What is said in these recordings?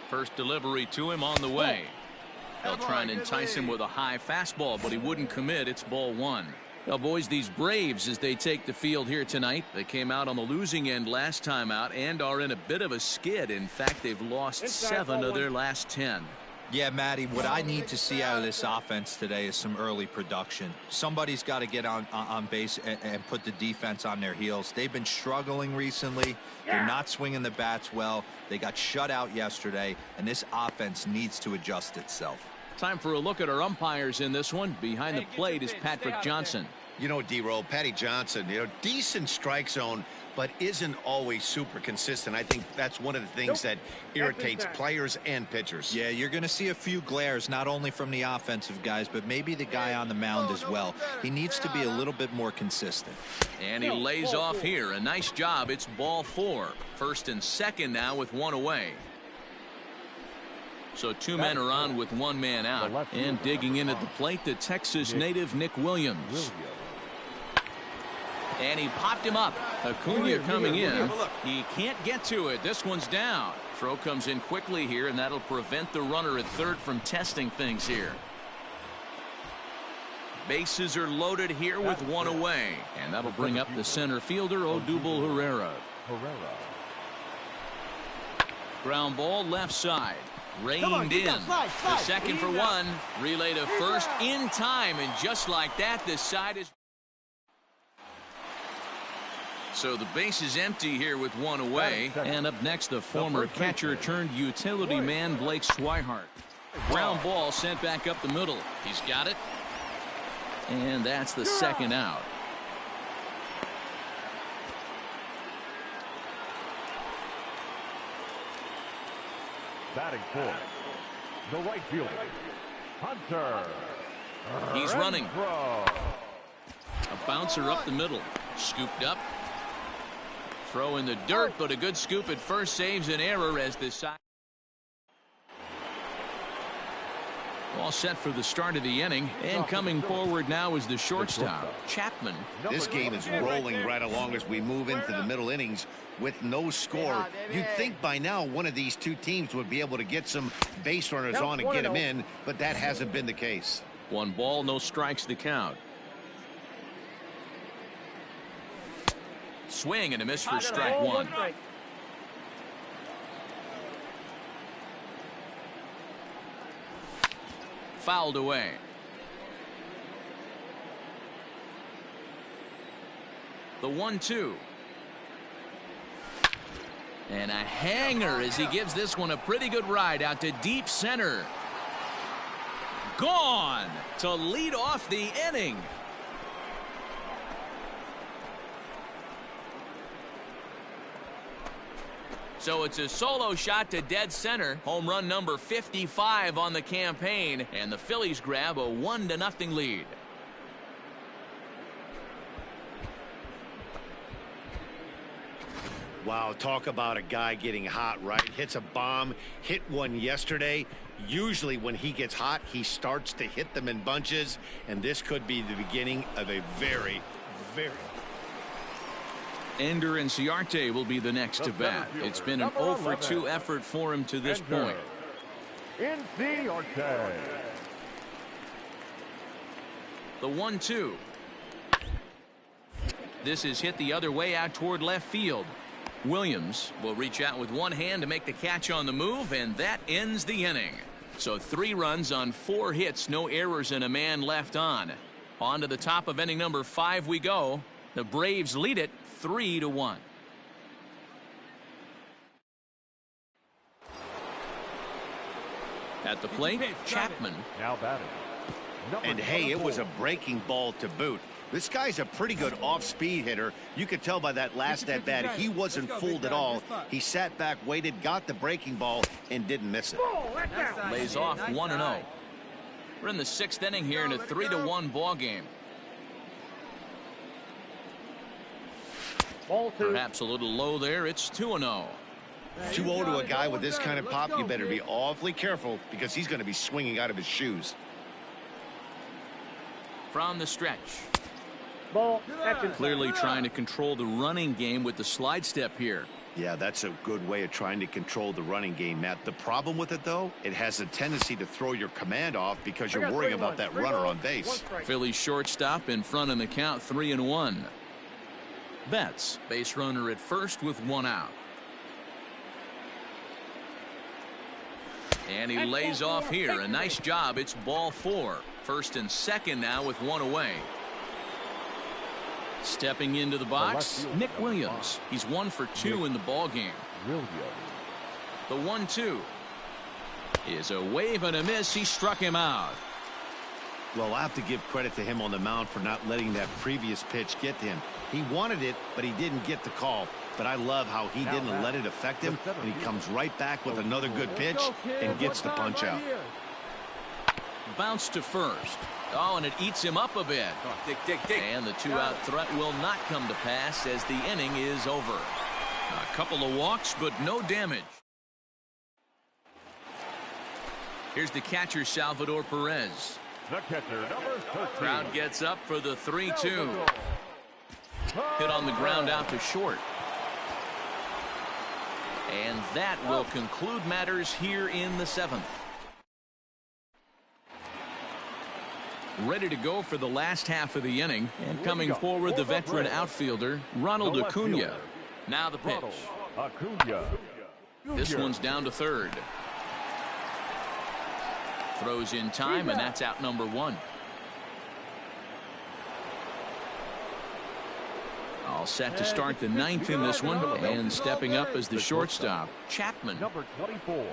First delivery to him on the way. They'll try and entice him with a high fastball, but he wouldn't commit. It's ball one. Now, boys, these Braves, as they take the field here tonight, they came out on the losing end last time out and are in a bit of a skid. In fact, they've lost 7 of their last 10. Yeah, Matty, what I need to see out of this offense today is some early production. Somebody's got to get on base and put the defense on their heels. They've been struggling recently. They're not swinging the bats well. They got shut out yesterday, and this offense needs to adjust itself. Time for a look at our umpires in this one. Behind the plate is Patrick Johnson. You know, D-Roll, Patty Johnson, decent strike zone, but isn't always super consistent. I think that's one of the things that irritates players and pitchers. Yeah, you're going to see a few glares, not only from the offensive guys, but maybe the guy on the mound as well. He needs to be a little bit more consistent. And he lays off here. A nice job. It's ball 4. First and second now with 1 away. So 2 men are on with 1 man out. And digging in at the plate, the Texas native Nick Williams. And he popped him up. Acuna coming in. He can't get to it. This one's down. Throw comes in quickly here, and that'll prevent the runner at third from testing things here. Bases are loaded here with 1 away. And that'll bring up the center fielder, Odubel Herrera. Ground ball left side. Reined in. The second for 1. Relay to first in time. And just like that, the side is... So the base is empty here with 1 away. And up next, the former catcher turned utility man Blake Swihart. Ground ball sent back up the middle. He's got it. And that's the second out. Batting for the right fielder, Hunter. He's running. A bouncer up the middle. Scooped up. Throw in the dirt, but a good scoop at first saves an error as the side. All set for the start of the inning. And coming forward now is the shortstop, Chapman. This game is rolling right along as we move into the middle innings with no score. You'd think by now one of these 2 teams would be able to get some base runners on and get them in, but that hasn't been the case. 1 ball, no strikes to count. Swing and a miss for strike 1. Fouled away. The 1-2. And a hanger as he gives this one a pretty good ride out to deep center. Gone to lead off the inning. So it's a solo shot to dead center. Home run number 55 on the campaign. And the Phillies grab a 1-0 lead. Wow, talk about a guy getting hot, right? Hits a bomb, hit one yesterday. Usually when he gets hot, he starts to hit them in bunches. And this could be the beginning of a very, very... Ender Inciarte will be the next to bat. It's been an 0-for-2 effort for him to this point. Inciarte. The 1-2. This is hit the other way out toward left field. Williams will reach out with 1 hand to make the catch on the move, and that ends the inning. So 3 runs on 4 hits, no errors, and a man left on. On to the top of inning number 5 we go. The Braves lead it 3-1. At the plate, Chapman. Now batting. And hey, it was a breaking ball to boot. This guy's a pretty good off-speed hitter. You could tell by that last at-bat he wasn't fooled at all. He sat back, waited, got the breaking ball, and didn't miss it. Lays off 1-0. We're in the 6th inning here in a 3-1 ball game. Perhaps a little low there. It's 2-0. 2-0 to a guy with this kind of pop, you better be awfully careful because he's going to be swinging out of his shoes. From the stretch. Ball, action. Clearly trying to control the running game with the slide step here. Yeah, that's a good way of trying to control the running game, Matt. The problem with it, though, it has a tendency to throw your command off because you're worrying about that runner on base. Phillies shortstop in front in the count, 3-1. Betts, base runner at first with 1 out. And he lays off here. A nice job. It's ball 4. First and second now with 1 away. Stepping into the box, Nick Williams. He's 1 for 2 in the ball game. The 1-2 is a wave and a miss. He struck him out. Well, I have to give credit to him on the mound for not letting that previous pitch get to him. He wanted it, but he didn't get the call. But I love how he didn't let it affect him, and he comes right back with another good pitch and gets the punch out. Bounce to first. Oh, and it eats him up a bit. And the 2-out threat will not come to pass as the inning is over. A couple of walks, but no damage. Here's the catcher, Salvador Perez. The catcher, number 13. Crowd gets up for the 3-2. Hit on the ground out to short. And that will conclude matters here in the 7th. Ready to go for the last half of the inning, and coming forward the veteran outfielder Ronald Acuna. Now the pitch. This one's down to third. Throws in time, and that's out number 1. All set to start the 9th in this one, and stepping up as the shortstop, Chapman. Number 24.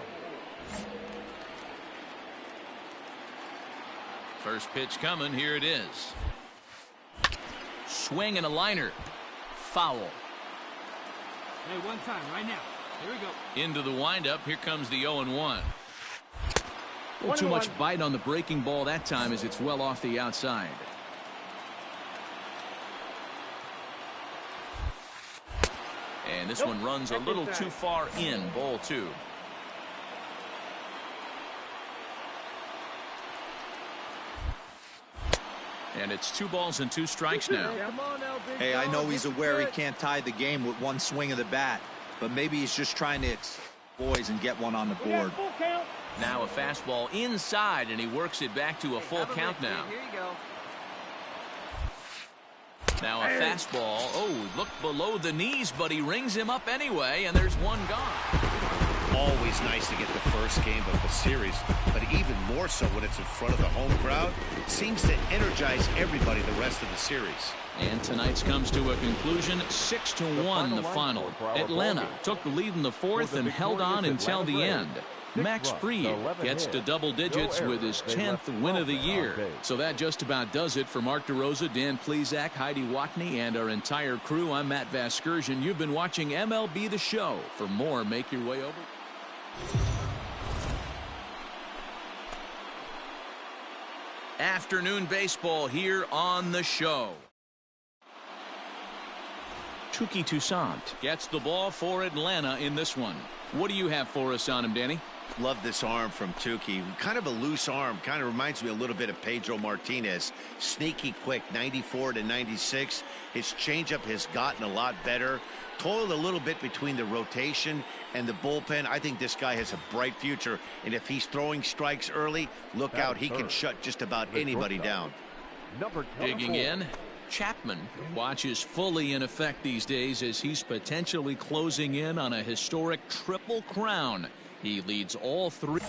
First pitch coming. Here it is. Swing and a liner. Foul. Hey, one time, right now. Here we go. Into the windup. Here comes the 0-1. Well, too much bite on the breaking ball that time as it's well off the outside. And this one runs a little too far in. Ball 2. And it's 2 balls and 2 strikes now. Hey, I know he's aware he can't tie the game with one swing of the bat, but maybe he's just trying to boys and get one on the board. Now a fastball inside, and he works it back to a full count now. Here you go. Now a fastball. Oh, look below the knees, but he rings him up anyway, and there's one gone. Always nice to get the first game of the series, but even more so when it's in front of the home crowd. It seems to energize everybody the rest of the series. And tonight's comes to a conclusion. 6-1 the final. Atlanta took the lead in the 4th and held on until the end. Max Fried gets to double digits with his 10th win of the year. So that just about does it for Mark DeRosa, Dan Plesac, Heidi Watney, and our entire crew. I'm Matt Vasgersian. You've been watching MLB The Show. For more, make your way over. Afternoon baseball here on the show. Touki Toussaint gets the ball for Atlanta in this one. What do you have for us on him, Danny? Love this arm from Touki. Kind of a loose arm. Kind of reminds me a little bit of Pedro Martinez. Sneaky quick, 94 to 96. His changeup has gotten a lot better. Toiled a little bit between the rotation and the bullpen. I think this guy has a bright future. And if he's throwing strikes early, look out. He can shut just about anybody down. Digging in. Chapman watches fully in effect these days as he's potentially closing in on a historic triple crown. He leads all 3.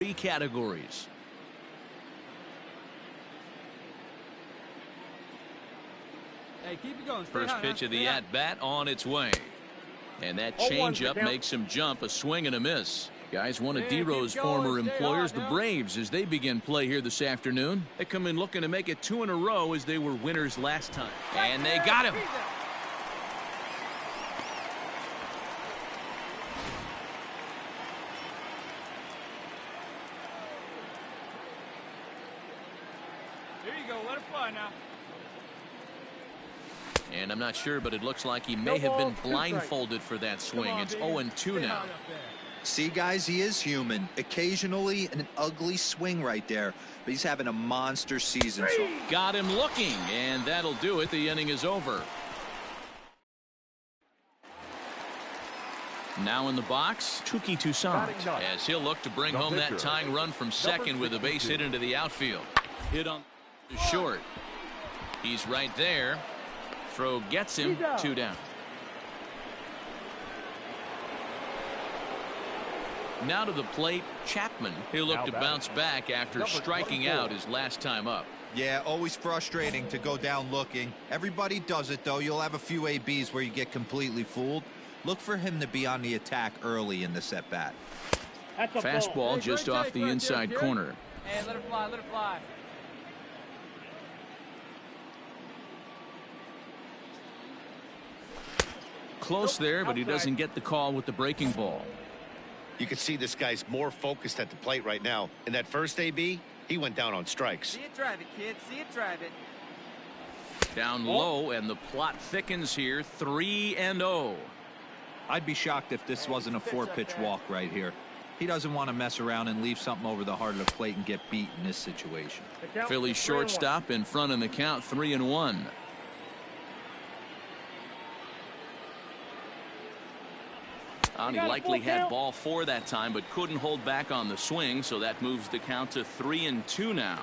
3 categories. Hey, keep it going. Stay First high, pitch huh? of the Stay high. at-bat on its way. And that 0-1 changeup count. makes him jump, a swing and a miss. Guys, one of Yeah, keep D-Row's going, former stay employers, hot, the yeah. Braves, as they begin play here this afternoon. They come in looking to make it 2 in a row as they were winners last time. And they got him. There you go. Let it fly now. And I'm not sure, but it looks like he may have been blindfolded for that swing. It's 0-2 now. See, guys, he is human. Occasionally an ugly swing right there, but he's having a monster season. So Got him looking, and that'll do it. The inning is over. Now in the box, Chucky Toussaint, as he'll look to bring home that tying run from second with a base hit into the outfield. Hit on short. He's right there. Throw gets him. 2 down. Now to the plate, Chapman. He'll look to bounce back after striking out his last time up. yeah, always frustrating to go down looking. Everybody does it, though. You'll have a few ABs where you get completely fooled. Look for him to be on the attack early in this at-bat. Fastball just off the inside corner. Hey, let it fly. Let it fly. Close there, but he doesn't get the call with the breaking ball. You can see this guy's more focused at the plate right now. In that first AB, he went down on strikes. See it drive it, kid. See it drive it. Down low, and the plot thickens here. 3-0. I'd be shocked if this wasn't a 4-pitch walk right here. He doesn't want to mess around and leave something over the heart of the plate and get beat in this situation. Phillies shortstop in front in the count, 3-1. He likely had ball 4 that time, but couldn't hold back on the swing, so that moves the count to 3-2 now.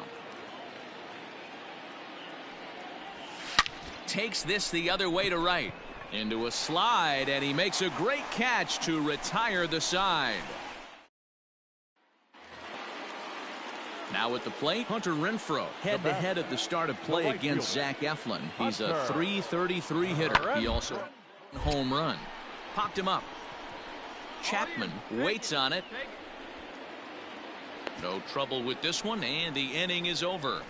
Takes this the other way to right. Into a slide, and he makes a great catch to retire the side. Now at the plate, Hunter Renfroe head-to-head at the start of play against Zach Eflin. He's a .333 hitter. He also home run. Popped him up. Chapman waits on it. No trouble with this one, and the inning is over.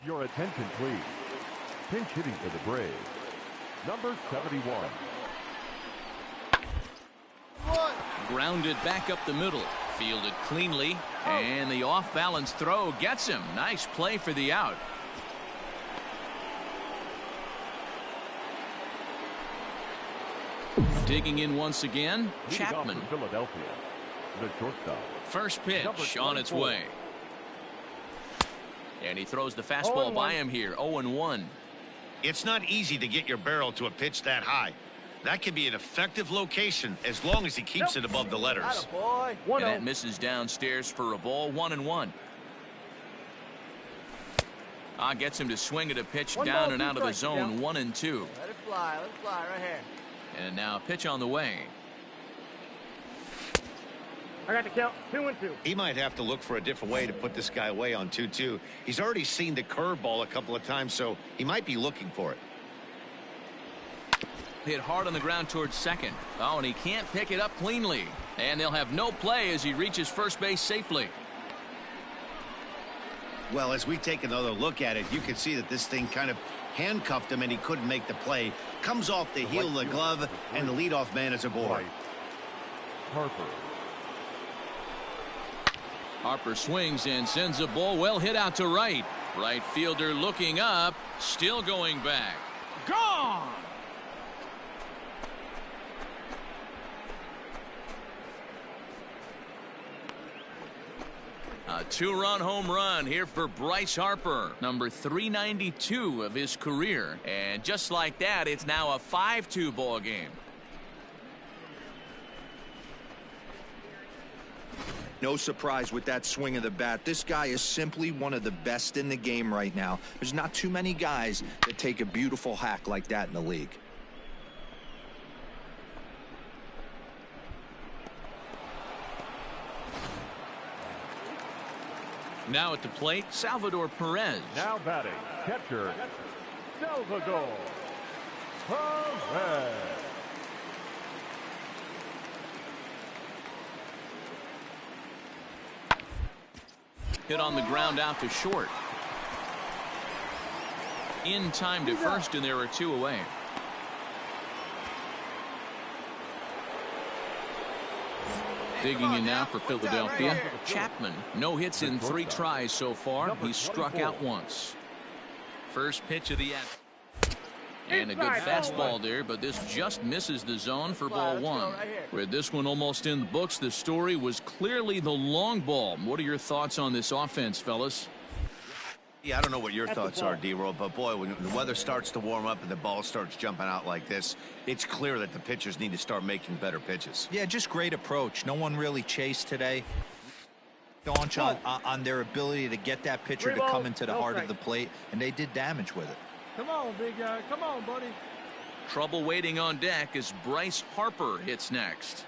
Your attention, please. Pinch hitting for the Braves. Number 71. Grounded back up the middle. Fielded cleanly. And the off-balance throw gets him. Nice play for the out. Digging in once again, Chapman. Philadelphia, the shortstop. First pitch on its way. And he throws the fastball by him here. 0-1. It's not easy to get your barrel to a pitch that high. That can be an effective location as long as he keeps it above the letters. And that misses downstairs for a ball. 1-1. Gets him to swing at a pitch down and out of the zone. 1-2. Let it fly right here. And now a pitch on the way. I got the count. 2-2. He might have to look for a different way to put this guy away on 2-2. He's already seen the curveball a couple of times, so he might be looking for it. Hit hard on the ground towards second. And he can't pick it up cleanly. And they'll have no play as he reaches first base safely. Well, as we take another look at it, you can see that this thing kind of handcuffed him and he couldn't make the play. Comes off the heel of the glove, and the leadoff man is aboard. Harper swings and sends a ball well hit out to right. Right fielder looking up, still going back. Gone! A 2-run home run here for Bryce Harper, number 392 of his career. And just like that, it's now a 5-2 ball game. No surprise with that swing of the bat. This guy is simply one of the best in the game right now. There's not too many guys that take a beautiful hack like that in the league. Now at the plate, Salvador Perez. Now batting, catcher, Salvador Perez. Hit on the ground out to short. In time to first, and there are 2 away. Digging in now for Philadelphia, Chapman. No hits in 3 tries so far. He's struck out once. First pitch of the at. And a good fastball there, but this just misses the zone for ball 1. With this one almost in the books, the story was clearly the long ball. What are your thoughts on this offense, fellas? Yeah, I don't know what your thoughts are, D-Roll, but boy, when the weather starts to warm up and the ball starts jumping out like this, it's clear that the pitchers need to start making better pitches. Yeah, just great approach. No one really chased today. On their ability to get that pitcher to come into the heart of the plate, and they did damage with it. Come on, big guy. Come on, buddy. Trouble waiting on deck as Bryce Harper hits next.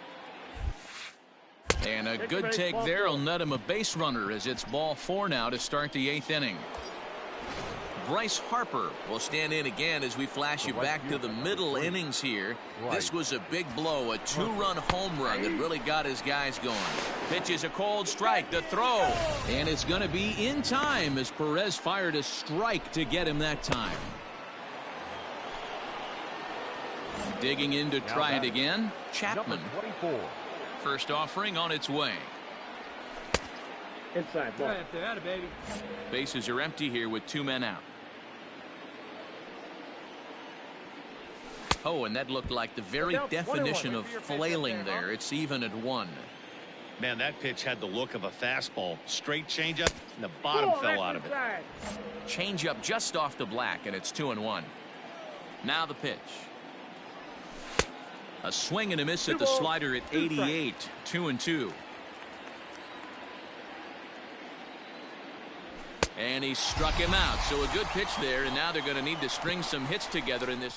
And a good take there will net him a base runner as it's ball 4 now to start the 8th inning. Bryce Harper will stand in again as we flash you back to the middle innings here. This was a big blow, a 2-run home run that really got his guys going. Pitches a cold strike, the throw, and it's going to be in time as Perez fired a strike to get him that time. Digging in to try it again, Chapman. First offering on its way. Inside ball. Baby. Bases are empty here with 2 men out. Oh, and that looked like the very definition of flailing there. It's even at 1. Man, that pitch had the look of a fastball. Straight changeup, and the bottom fell out of it. Changeup just off the black, and it's 2-1. Now the pitch. A swing and a miss at the slider at 88. 2-2. And he struck him out. So a good pitch there, and now they're going to need to string some hits together in this.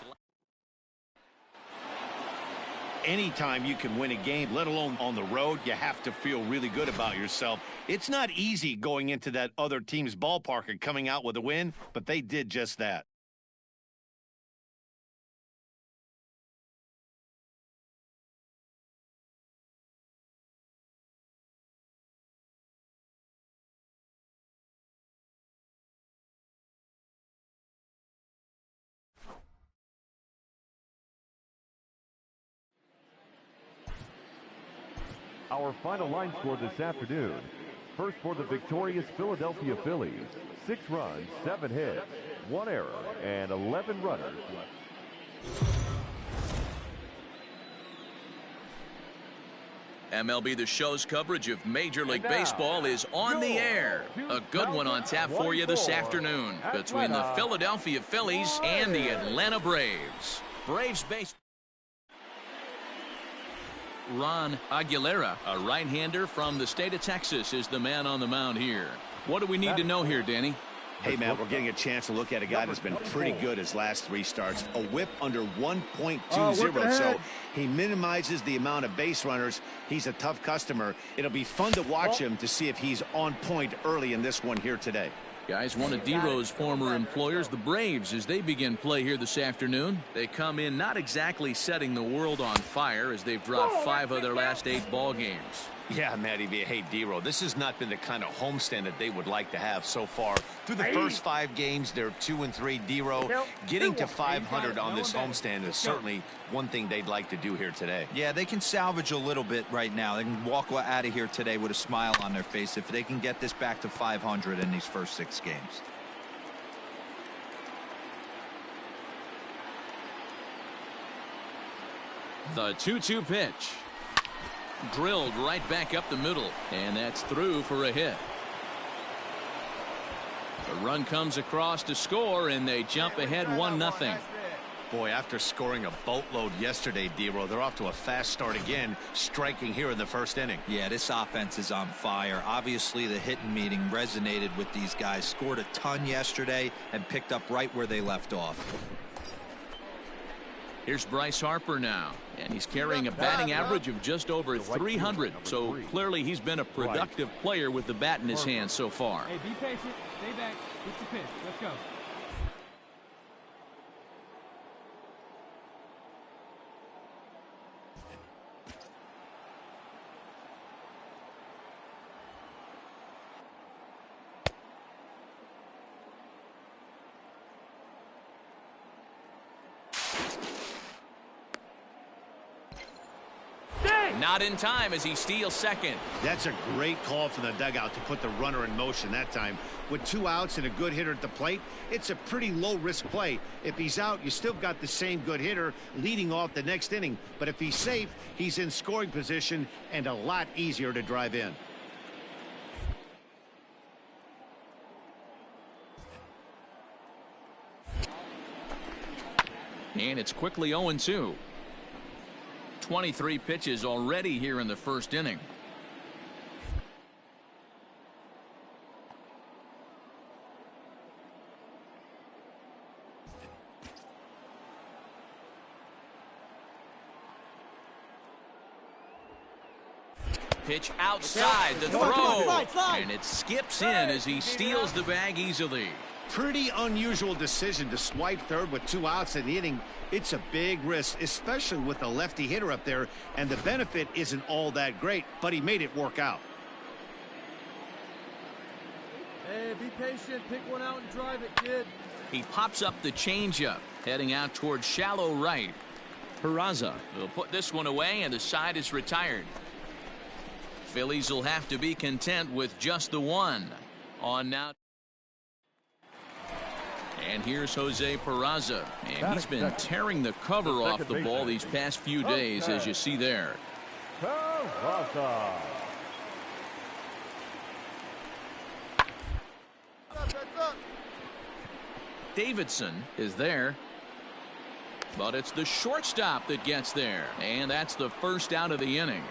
Anytime you can win a game, let alone on the road, you have to feel really good about yourself. It's not easy going into that other team's ballpark and coming out with a win, but they did just that. Our final line score this afternoon. First for the victorious Philadelphia Phillies, 6 runs, 7 hits, 1 error, and 11 runners. MLB The Show's coverage of Major League Baseball is on the air. A good one on tap for you this afternoon between the Philadelphia Phillies and the Atlanta Braves. Braves baseball. Ron Aguilera, a right-hander from the state of Texas, is the man on the mound here. What do we need to know here, Danny? Hey, Matt, we're getting a chance to look at a guy that's been pretty good his last 3 starts. A whip under 1.20, so he minimizes the amount of base runners. He's a tough customer. It'll be fun to watch him to see if he's on point early in this one here today. Guys, one of D-Row's former employers, the Braves, as they begin play here this afternoon. They come in not exactly setting the world on fire as they've dropped 5 of their last 8 ball games. Yeah, Matty V. Hey, D-Row, this has not been the kind of homestand that they would like to have so far. Through the first 5 games, they're 2-3. D-Row, getting to 500 on this homestand is certainly one thing they'd like to do here today. Yeah, they can salvage a little bit right now. They can walk out of here today with a smile on their face if they can get this back to 500 in these first 6 games. The 2-2 pitch. Drilled right back up the middle, and that's through for a hit. The run comes across to score, and they jump ahead 1-0. Boy, after scoring a boatload yesterday, D-Row, they're off to a fast start again, striking here in the first inning. Yeah, this offense is on fire. Obviously, the hitting meeting resonated with these guys. Scored a ton yesterday and picked up right where they left off. Here's Bryce Harper now, and he's carrying a batting average of just over 300, so clearly he's been a productive player with the bat in his hand so far. Hey, be patient, stay back, get your pitch, let's go. Not in time as he steals second. That's a great call from the dugout to put the runner in motion that time. With 2 outs and a good hitter at the plate, it's a pretty low-risk play. If he's out, you still got the same good hitter leading off the next inning. But if he's safe, he's in scoring position and a lot easier to drive in. And it's quickly 0-2. 23 pitches already here in the first inning. Pitch outside the throw, and it skips in as he steals the bag easily. Pretty unusual decision to swipe third with 2 outs in the inning. It's a big risk, especially with a lefty hitter up there, and the benefit isn't all that great, but he made it work out. Hey, be patient, pick one out and drive it, kid. He pops up the changeup, heading out towards shallow right. Peraza will put this one away, and the side is retired. Phillies will have to be content with just the one. On now. And here's Jose Peraza, and he's been tearing the cover off the ball these past few days, as you see there. Davidson is there, but it's the shortstop that gets there, and that's the first out of the inning.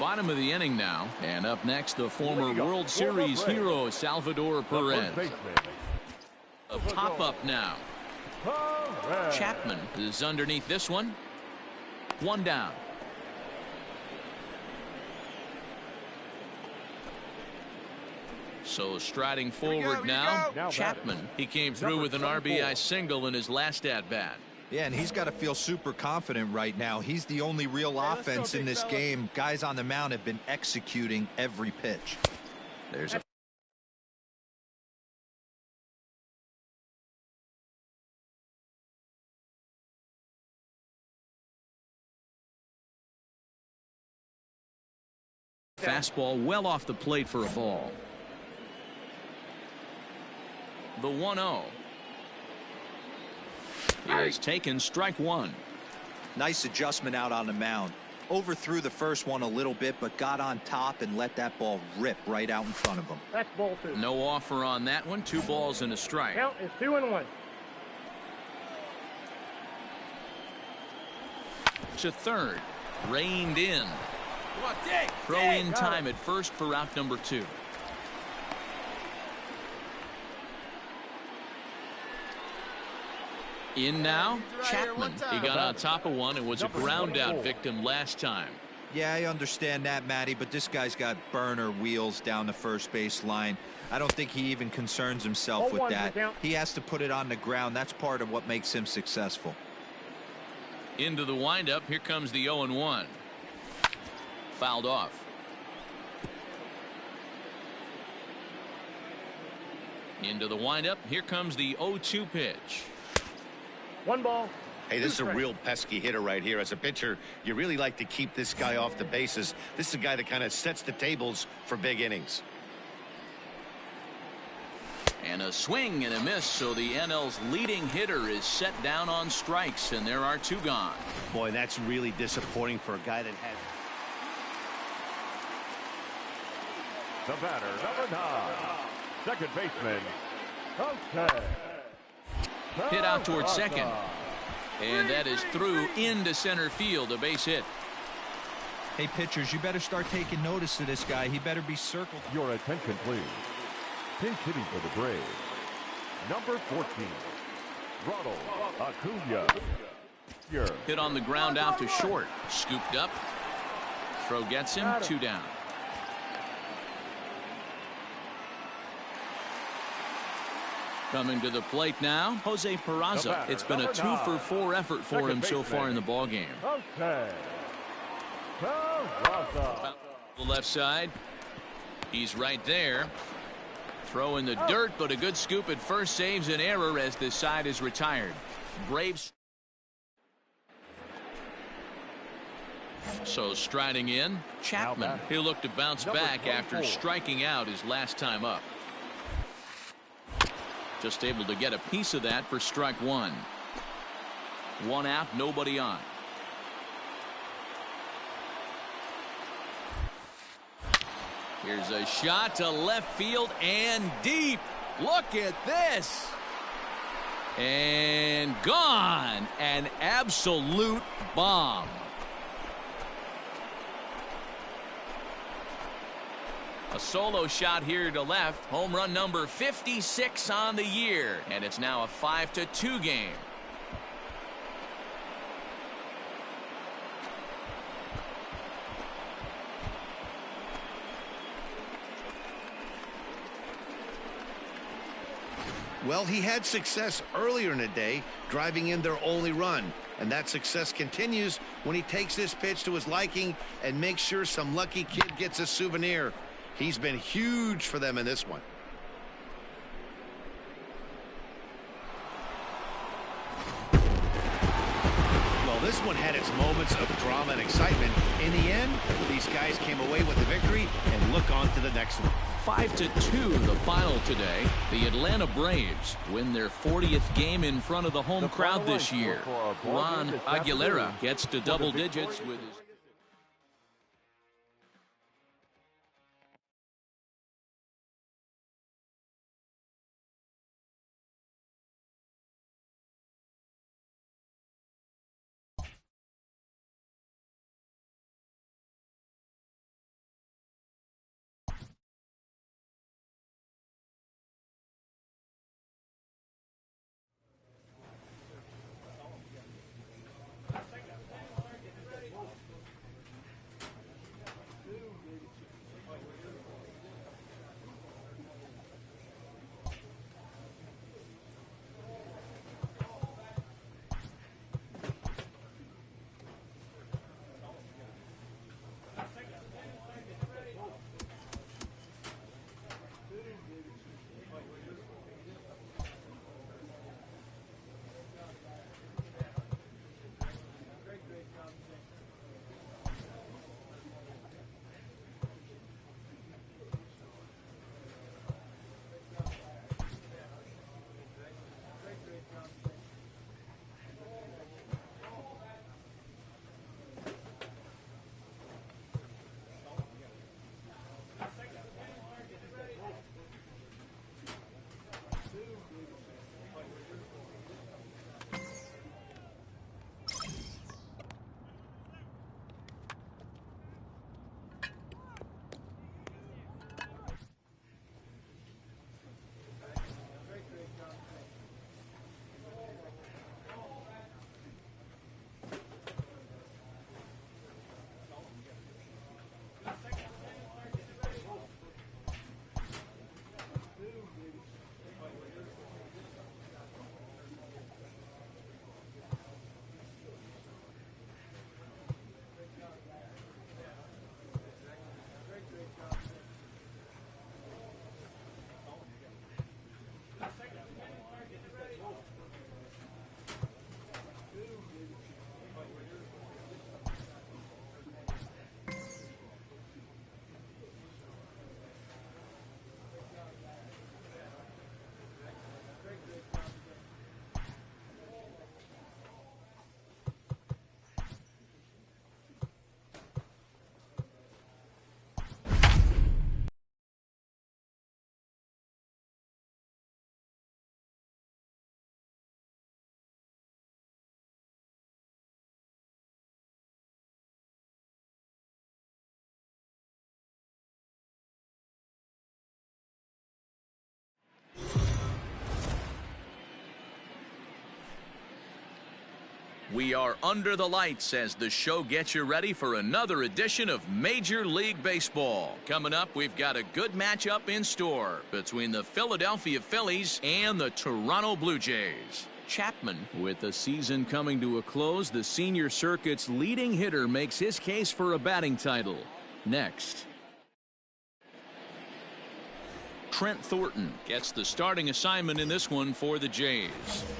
Bottom of the inning now, and up next the former World Series hero Salvador Perez. A pop-up now. Chapman is underneath this one. 1 down. So striding forward now, Chapman. He came through with an RBI single in his last at-bat. Yeah, and he's got to feel super confident right now. He's the only real offense in this game. Guys on the mound have been executing every pitch. There's a fastball well off the plate for a ball. The 1-0 is taken, strike one. Nice adjustment out on the mound. Overthrew the first one a little bit, but got on top and let that ball rip right out in front of him. That's ball 2. No offer on that one. 2 balls and a strike. Count is 2-1. To third, reined in. Throw in time at first for out number 2. In now, Chapman. He got on top of one and was a ground out victim last time. Yeah, I understand that, Matty, but this guy's got burner wheels down the first base line. I don't think he even concerns himself with that. He has to put it on the ground. That's part of what makes him successful. Into the windup. Here comes the 0-1. Fouled off. Into the windup. Here comes the 0-2 pitch. 1 ball. Hey, this is a real pesky hitter right here. As a pitcher, you really like to keep this guy off the bases. This is a guy that kind of sets the tables for big innings. And a swing and a miss, so the NL's leading hitter is set down on strikes, and there are 2 gone. Boy, that's really disappointing for a guy that had... The batter, number 9, second baseman, Honcho. Hit out towards second. And that is through into center field, a base hit. Hey, pitchers, you better start taking notice of this guy. He better be circled. Your attention, please. Pinch hitting for the Braves, number 14, Ronald Acuna. Hit on the ground out to short. Scooped up. Throw gets him. 2 down. Coming to the plate now, Jose Peraza. It's been a 2-for-4 effort for him so far in the ballgame. Okay. Peraza. The left side. He's right there. Throw in the dirt, but a good scoop at first saves an error as this side is retired. Braves. So striding in, Chapman. He'll look to bounce back after striking out his last time up. Just able to get a piece of that for strike 1. 1 out, nobody on. Here's a shot to left field and deep. Look at this. And gone. An absolute bomb. A solo shot here to left. Home run number 56 on the year. And it's now a 5-2 game. Well, he had success earlier in the day, driving in their only run. And that success continues when he takes this pitch to his liking and makes sure some lucky kid gets a souvenir. He's been huge for them in this one. Well, this one had its moments of drama and excitement. In the end, these guys came away with the victory and look on to the next one. 5-2 the final today. The Atlanta Braves win their 40th game in front of the home crowd this year. Ron Aguilera gets to double digits with his We are under the lights as the show gets you ready for another edition of Major League Baseball. Coming up, we've got a good matchup in store between the Philadelphia Phillies and the Toronto Blue Jays. Chapman, with the season coming to a close, the senior circuit's leading hitter makes his case for a batting title. Next. Trent Thornton gets the starting assignment in this one for the Jays.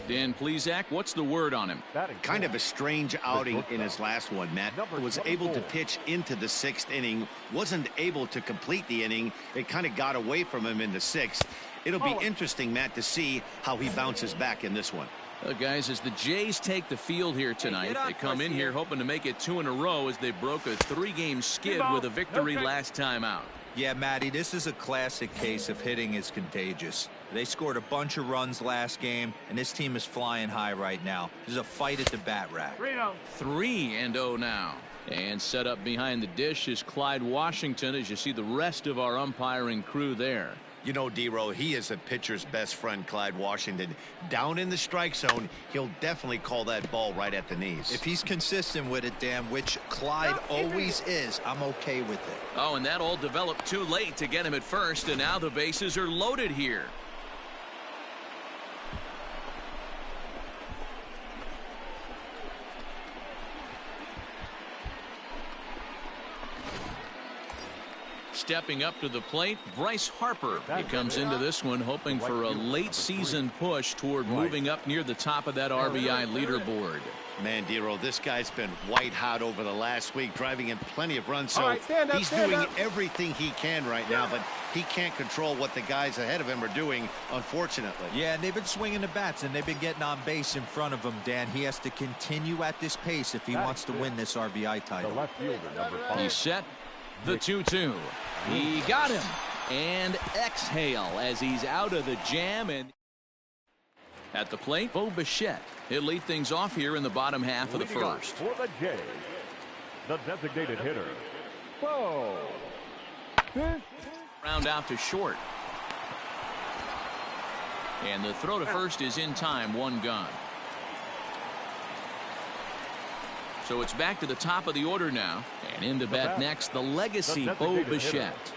Dan Plesac, what's the word on him? Kind of a strange outing in his last one, Matt. Was able to pitch into the 6th inning, wasn't able to complete the inning. It kind of got away from him in the 6th. It'll be interesting, Matt, to see how he bounces back in this one. Guys, as the Jays take the field here tonight, they come in here hoping to make it 2 in a row as they broke a 3-game skid with a victory last time out. Yeah, Matty, this is a classic case of hitting is contagious. They scored a bunch of runs last game, and this team is flying high right now. There's a fight at the bat rack. 3-0 now. And set up behind the dish is Clyde Washington as you see the rest of our umpiring crew there. You know, D-Row, he is a pitcher's best friend, Clyde Washington. Down in the strike zone, he'll definitely call that ball right at the knees. If he's consistent with it, Dan, which Clyde always is, I'm okay with it. Oh, and that all developed too late to get him at first, and now the bases are loaded here. Stepping up to the plate, Bryce Harper. He comes into this one hoping for a late season push toward moving up near the top of that RBI leaderboard. Man, Dero, this guy's been white hot over the last week, driving in plenty of runs. So he's doing everything he can right now, but he can't control what the guys ahead of him are doing, unfortunately. Yeah, and they've been swinging the bats, and they've been getting on base in front of him, Dan. He has to continue at this pace if he wants to win this RBI title. The left fielder, number 5. He's set. The 2-2. He got him. And exhale as he's out of the jam. And at the plate, Bo Bichette. He'll lead things off here in the bottom half of the first. For the Jays, the designated hitter, Bo. Round out to short. And the throw to first is in time, 1 gone. So it's back to the top of the order now. And in to bat next, the legacy Bo Bichette.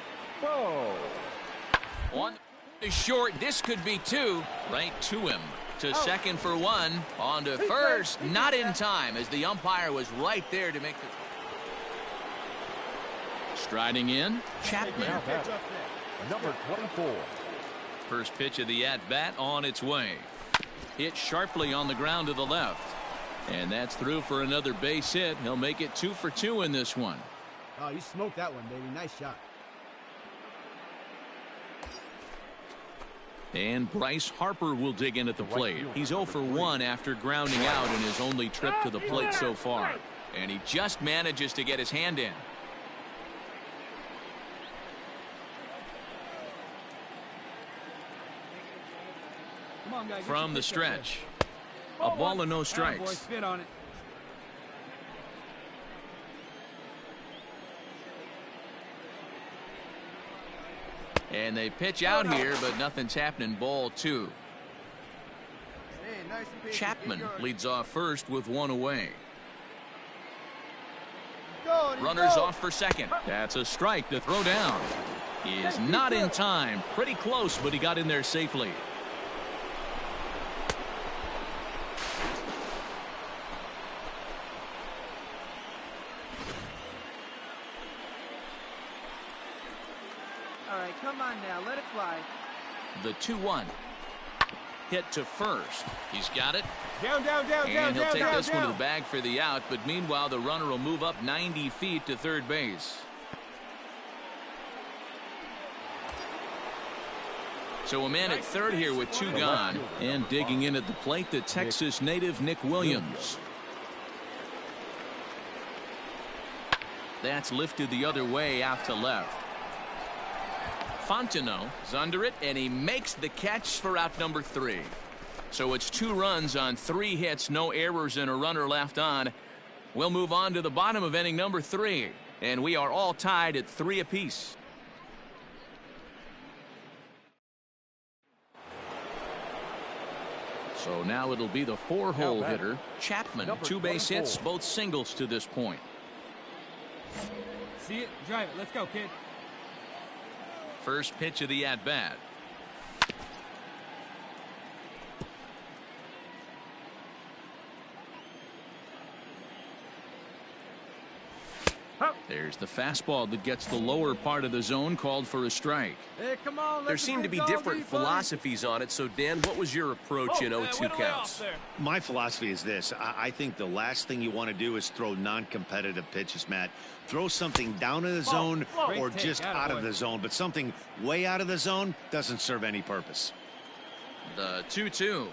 On the short, this could be 2. Right to him. To second for 1. On to first. Not in time as the umpire was right there to make the... Striding in, Chapman. Number 24. First pitch of the at-bat on its way. Hit sharply on the ground to the left. And that's through for another base hit. He'll make it 2 for 2 in this one. Oh, you smoked that one, baby. Nice shot. And Bryce Harper will dig in at the plate. He's 0 for 1 after grounding out in his only trip to the plate so far. And he just manages to get his hand in. Come on, guys. From the stretch. A ball and no strikes. Boy, spit on it. And they pitch out here, but nothing's happening. Ball 2. Chapman leads off first with 1 away. Runners off for second. That's a strike to throw down. He is not in time. Pretty close, but he got in there safely. All right, come on now, let it fly. The 2-1. Hit to first. He's got it. Down, and he'll take this one to the bag for the out, but meanwhile the runner will move up 90 feet to third base. So a man at third here with 2 gone, and digging in at the plate, the Texas native Nick Williams. That's lifted the other way out to left. Fontenot is under it, and he makes the catch for out number 3. So it's 2 runs on 3 hits, no errors, and a runner left on. We'll move on to the bottom of inning number 3, and we are all tied at 3 apiece. So now it'll be the 4-hole hitter, Chapman. 2 base hits, both singles to this point. See it? Drive it. Let's go, kid. First pitch of the at-bat. There's the fastball that gets the lower part of the zone, called for a strike. Hey, come on, There seem to be different philosophies on it. So, Dan, what was your approach in 0-2 counts? My philosophy is this. I think the last thing you want to do is throw non-competitive pitches, Matt. Throw something down in the zone or just out of the zone, but something way out of the zone doesn't serve any purpose. The 2-2.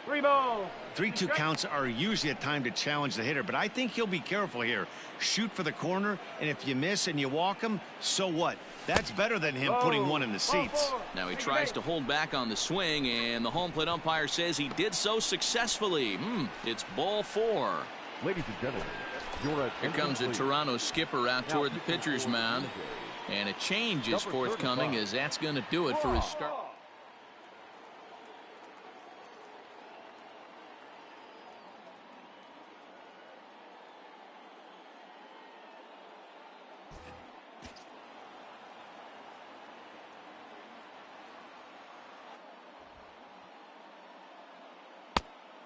3 ball. 3-2 counts are usually a time to challenge the hitter, but I think he'll be careful here. Shoot for the corner, and if you miss and you walk him, so what? That's better than him putting one in the seats. Now he tries to hold back on the swing, and the home plate umpire says he did so successfully. It's ball 4. Ladies and gentlemen, you're at Here comes the Toronto skipper out toward the pitcher's mound, and a change is forthcoming, as that's going to do it for his start.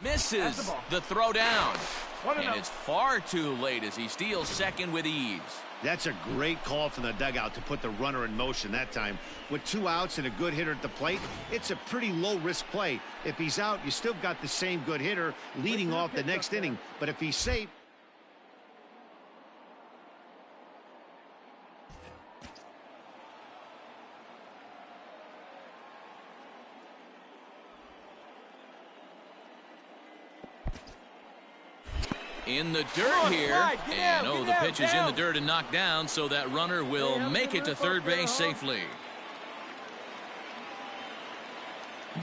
Misses the throw down, and it's far too late as he steals second with ease. That's a great call from the dugout to put the runner in motion that time. With 2 outs and a good hitter at the plate, it's a pretty low-risk play. If he's out, you still got the same good hitter leading off the next inning. But if he's safe... In the dirt here, and the pitch is in the dirt and knocked down, so that runner will make it to third base safely.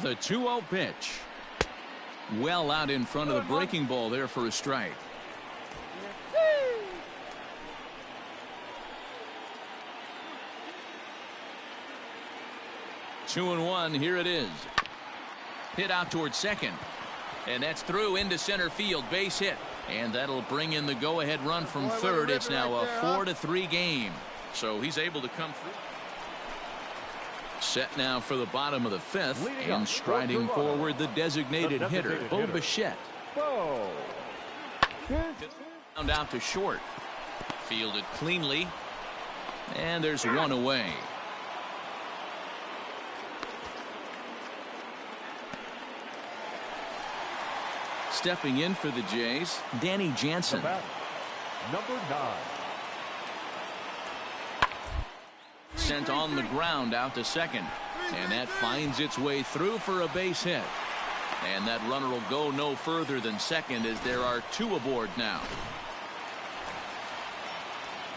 The 2-0 pitch. Well out in front of the breaking ball there for a strike. Two and one, here it is. Hit out towards second, and that's through into center field, base hit. And that'll bring in the go-ahead run from third. It's now a 4-3 game. So he's able to come through. Set now for the bottom of the 5th. And striding forward, the designated hitter, Bo Bichette. Found out to short. Fielded cleanly. And there's one away. Stepping in for the Jays, Danny Jansen. Number 9. Sent on the ground out to second. And that finds its way through for a base hit. And that runner will go no further than second, as there are 2 aboard now.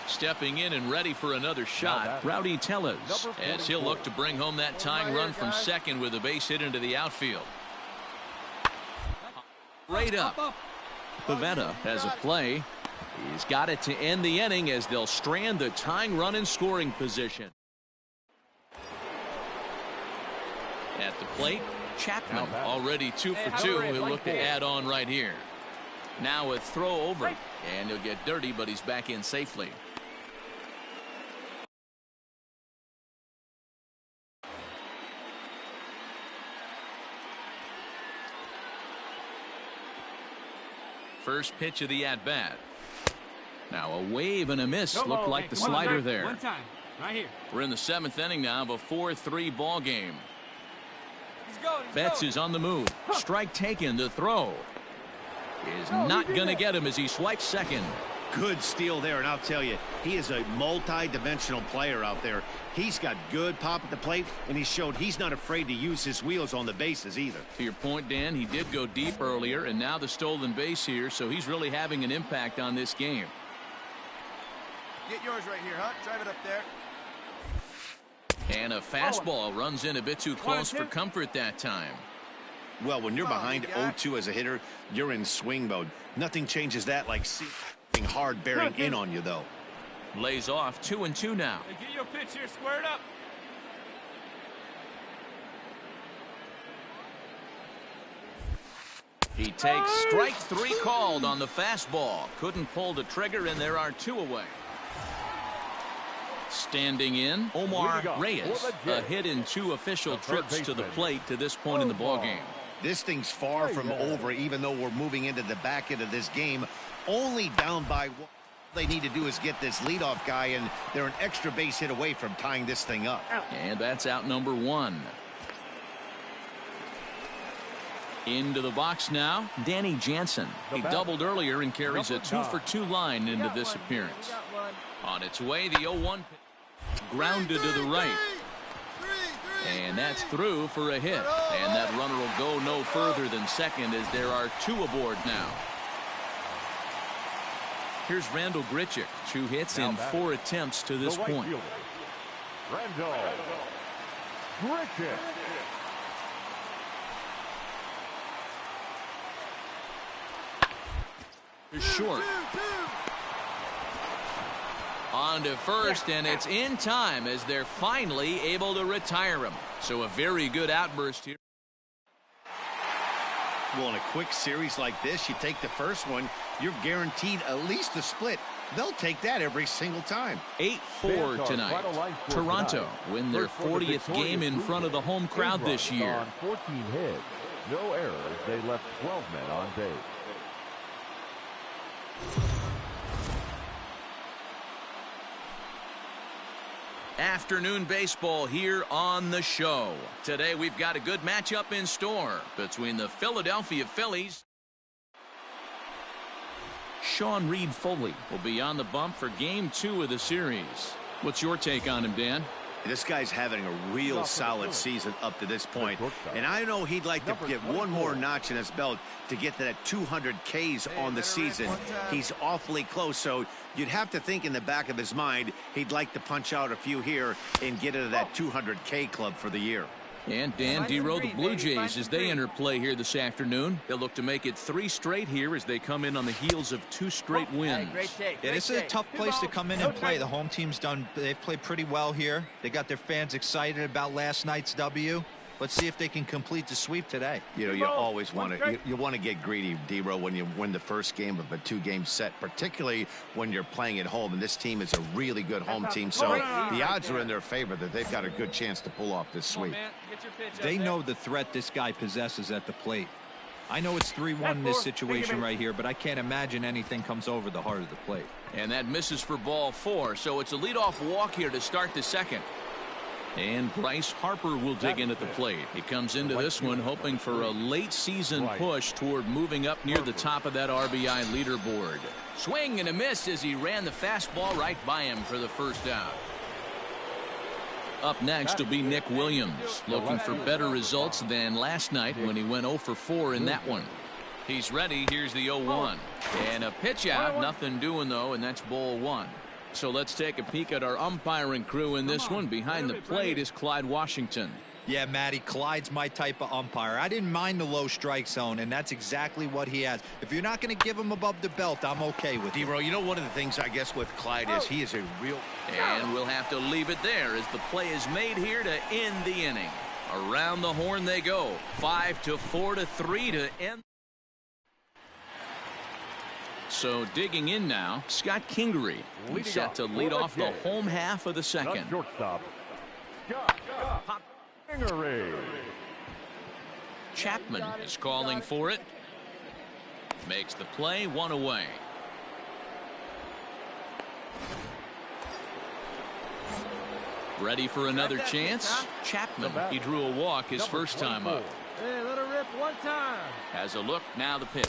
Stepping in and ready for another shot, Rowdy Tellez, as he'll look to bring home that tying run from second with a base hit into the outfield. Right up. Pivetta has a play. He's got it to end the inning as they'll strand the tying run in scoring position. At the plate, Chapman already 2 for 2. He'll look to add on right here. Now a throw over, and he'll get dirty, but he's back in safely. First pitch of the at-bat. Now a wave and a miss. Looked like the slider there. One time, right here. We're in the 7th inning now of a 4-3 ball game. Betts is on the move. Strike taken. The throw is not going to get him as he swipes second. Good steal there, and I'll tell you, he is a multi-dimensional player out there. He's got good pop at the plate, and he showed he's not afraid to use his wheels on the bases either. To your point, Dan, he did go deep earlier, and now the stolen base here, so he's really having an impact on this game. Get yours right here, huh? Drive it up there. And a fastball runs in a bit too close for comfort that time. Well, when you're behind 0-2 as a hitter, you're in swing mode. Nothing changes that like seeing hard bearing in on you, though. Lays off 2-2 now. Hey, get your pitch here, squared up. He takes strike 3 called on the fastball. Couldn't pull the trigger, and there are 2 away. Standing in, Omar Reyes. A hit in 2 official trips to the plate to this point in the ballgame. This thing's far from over, even though we're moving into the back end of this game. Only down by 1. All they need to do is get this leadoff guy, and they're an extra base hit away from tying this thing up. And that's out number 1. Into the box now, Danny Jansen. He doubled earlier and carries a 2-for-2 line into this appearance. On its way, the 0-1 grounded to the right. And that's through for a hit. And that runner will go no further than second, as there are 2 aboard now. Here's Randall Grichuk. 2 hits in 4 attempts to this point. Randall Grichuk. Short. On to first, and it's in time as they're finally able to retire him. So a very good outburst here. Well, in a quick series like this, you take the first one, you're guaranteed at least a split. They'll take that every single time. 8-4 tonight. Toronto win their 40th game in front of the home crowd this year. 14 hits, no errors. They left 12 men on base. Afternoon baseball here on the show. Today we've got a good matchup in store between the Philadelphia Phillies. Sean Reed Foley will be on the bump for game 2 of the series. What's your take on him, Dan? This guy's having a real solid season up to this point, and I know he'd like to get one more notch in his belt to get to that 200 Ks on the season. He's awfully close, so you'd have to think in the back of his mind he'd like to punch out a few here and get into that 200 K club for the year. And Dan, D-Row, the Blue Jays, as they enter play here this afternoon, they'll look to make it 3 straight here as they come in on the heels of 2 straight wins. Yeah, this is a tough place to come in and play. The home team's they've played pretty well here. They got their fans excited about last night's W. Let's see if they can complete the sweep today. You know, you always want to you want to get greedy, D-Row, when you win the first game of a 2-game set, particularly when you're playing at home. And this team is a really good home team, so the odds are in their favor that they've got a good chance to pull off this sweep. They know the threat this guy possesses at the plate. I know it's 3-1 in this situation right here, but I can't imagine anything comes over the heart of the plate. And that misses for ball 4, so it's a leadoff walk here to start the second. And Bryce Harper will dig in at the plate. He comes into this one hoping for a late season push toward moving up near the top of that RBI leaderboard. Swing and a miss as he ran the fastball right by him for the first out. Up next will be Nick Williams, looking for better results than last night when he went 0 for 4 in that one. He's ready. Here's the 0-1. And a pitch out. Nothing doing, though, and that's ball 1. So let's take a peek at our umpiring crew in this one. Behind the plate is Clyde Washington. Yeah, Matty, Clyde's my type of umpire. I didn't mind the low strike zone, and that's exactly what he has. If you're not going to give him above the belt, I'm okay with it. D-Row, you know, one of the things I guess with Clyde is he is a real... And we'll have to leave it there as the play is made here to end the inning. Around the horn they go. 5-4 to 3 to end. So digging in now, Scott Kingery. He's set to lead off the home half of the second. Shortstop, Scott Kingery. Chapman is calling for it. Makes the play, 1 away. Ready for another chance? Chapman, he drew a walk his first time up. Hey, let her rip 1 time. Has a look, now the pitch.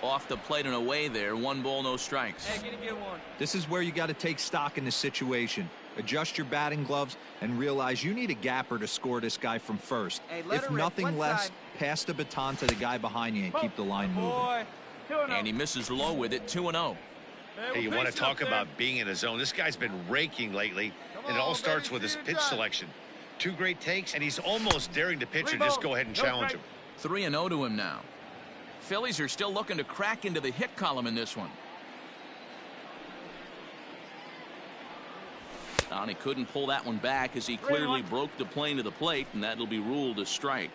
Off the plate and away there. 1 ball, no strikes. Hey, get one. This is where you got to take stock in this situation. Adjust your batting gloves and realize you need a gapper to score this guy from first. Hey, if nothing less, pass the baton to the guy behind you and keep the line moving. And he misses low with it, 2-0. Hey, you want to talk about being in a zone? This guy's been raking lately, and it all starts with his pitch selection. 2 great takes, and he's almost daring the pitcher just go ahead and challenge him. 3-0 to him now. Phillies are still looking to crack into the hit column in this one. And he couldn't pull that one back as he clearly broke the plane to the plate, and that'll be ruled a strike.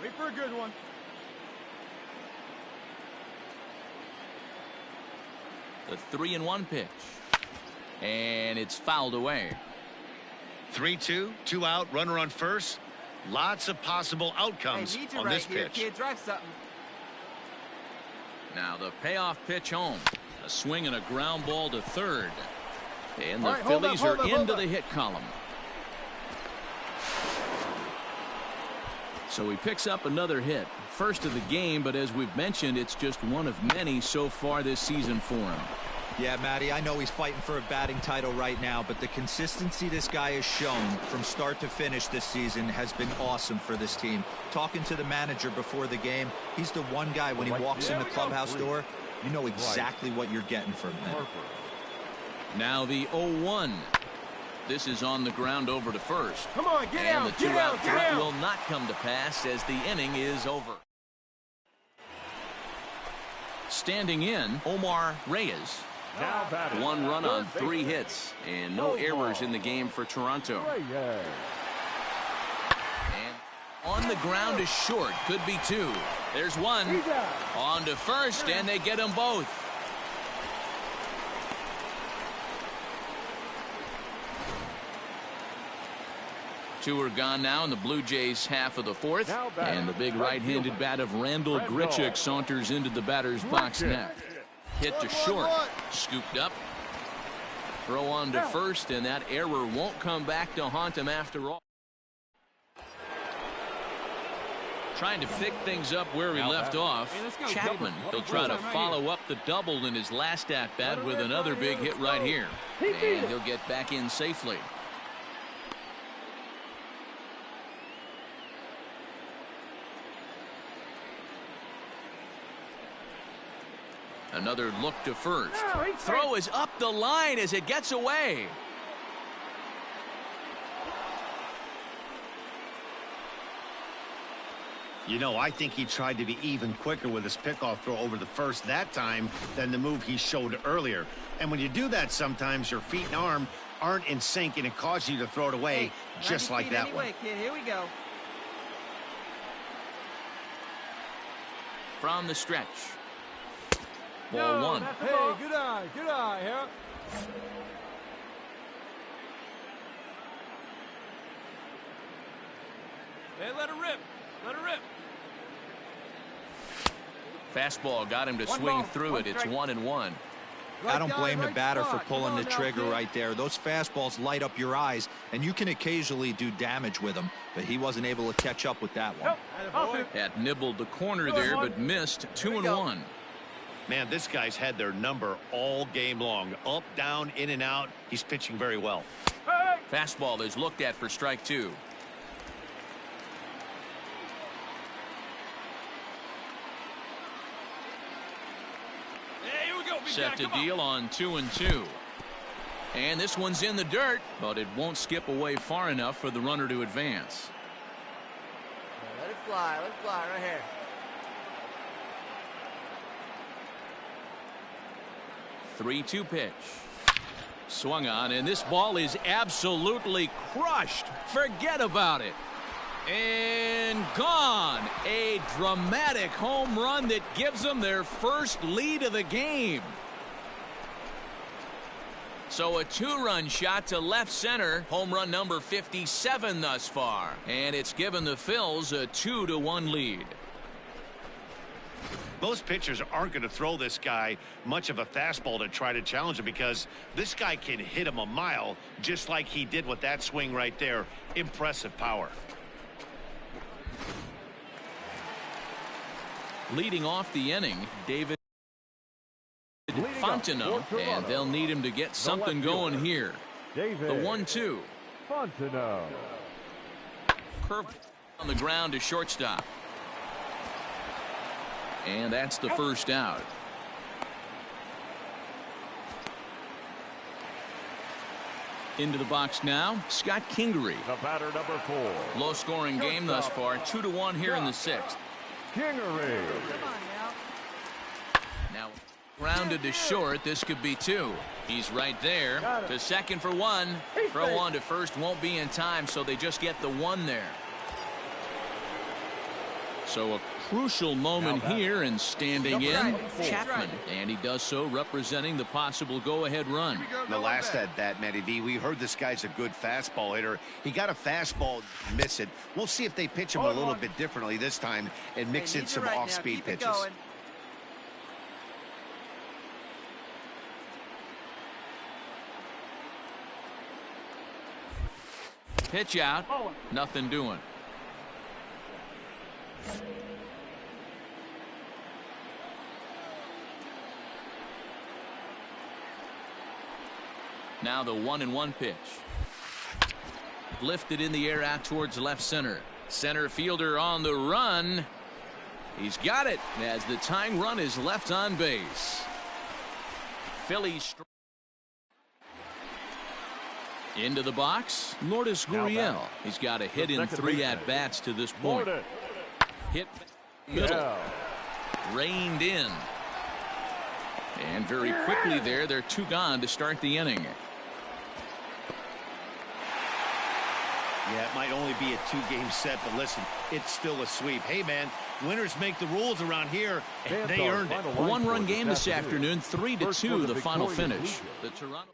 Wait for a good one. The 3-1 pitch. And it's fouled away. 3-2, 2 out, runner on first. Lots of possible outcomes on this pitch. Kid, drive something. Now the payoff pitch home. A swing and a ground ball to third. And the right, Phillies are into the hit column. So he picks up another hit. First of the game, but as we've mentioned, it's just one of many so far this season for him. Yeah, Matty, I know he's fighting for a batting title right now, but the consistency this guy has shown from start to finish this season has been awesome for this team. Talking to the manager before the game, he's the one guy when he walks in the clubhouse door, you know exactly what you're getting from him. Now the 0-1. This is on the ground over to first. Come on, get and out, the get out, two-out get threat out. will not come to pass as the inning is over. Standing in, Omar Reyes. Now batting. 1 run on Third 3 baseman. hits and no errors in the game for Toronto. Reyes. And on the ground is short. Could be 2. There's 1. On to first, and they get them both. Two are gone now in the Blue Jays half of the 4th. And the big right-handed bat of Randall Grichuk saunters into the batter's box net. Hit to short. Scooped up. Throw on to first, and that error won't come back to haunt him after all. Trying to pick things up where he left off. Chapman, he'll try to follow up the double in his last at-bat with another big hit right here. And he'll get back in safely. Another look to first. Throw is up the line as it gets away. You know, I think he tried to be even quicker with his pickoff throw over the first that time than the move he showed earlier. And when you do that, sometimes your feet and arm aren't in sync, and it causes you to throw it away just like that anyway, one. Kid, here we go. From the stretch. Ball 1. Hey, good eye, huh? Hey, let it rip. Let it rip. Fastball got him to swing through it. It's 1-1. I don't blame the batter for pulling the trigger right there. Those fastballs light up your eyes, and you can occasionally do damage with them, but he wasn't able to catch up with that one. That nibbled the corner there, but missed. 2-1. Man, this guy's had their number all game long. Up, down, in and out. He's pitching very well. Fastball is looked at for strike 2. Set to deal on 2-2. And this one's in the dirt, but it won't skip away far enough for the runner to advance. Let it fly right here. Three-two pitch. Swung on, and this ball is absolutely crushed. Forget about it. And gone. A dramatic home run that gives them their first lead of the game. So a 2-run shot to left center. Home run number 57 thus far. And it's given the Phils a 2-1 lead. Most pitchers aren't going to throw this guy much of a fastball to try to challenge him, because this guy can hit him a mile just like he did with that swing right there. Impressive power. Leading off the inning, David Fontenot, and they'll need him to get something going here. The 1-2. Fontenot. Curve on the ground to shortstop. And that's the first out. Into the box now, Scott Kingery. The batter, number 4. Low scoring game thus far, 2-1 here in the 6th. Kingery. Come on now. Now grounded to short. This could be 2. He's right there to second for 1. Throw on to first won't be in time, so they just get the 1 there. So a crucial moment here, and standing in, Chapman. And he does so representing the possible go-ahead run. The last at bat, Matty V, we heard this guy's a good fastball hitter. He got a fastball, miss it. We'll see if they pitch him a little bit differently this time and mix in some off-speed pitches. Pitch out, nothing doing. Now the 1-1 pitch. Lifted in the air out towards left center. Center fielder on the run. He's got it as the tying run is left on base. Phillies into the box. Lourdes Gurriel. He's got a hit in 3 at-bats to this point. Hit middle. Reined in. And very quickly there, they're 2 gone to start the inning. Yeah, it might only be a 2-game set, but listen, it's still a sweep. Hey, man, winners make the rules around here, and they earned it. A 1-run game this afternoon, 3-2 the final finish. The Toronto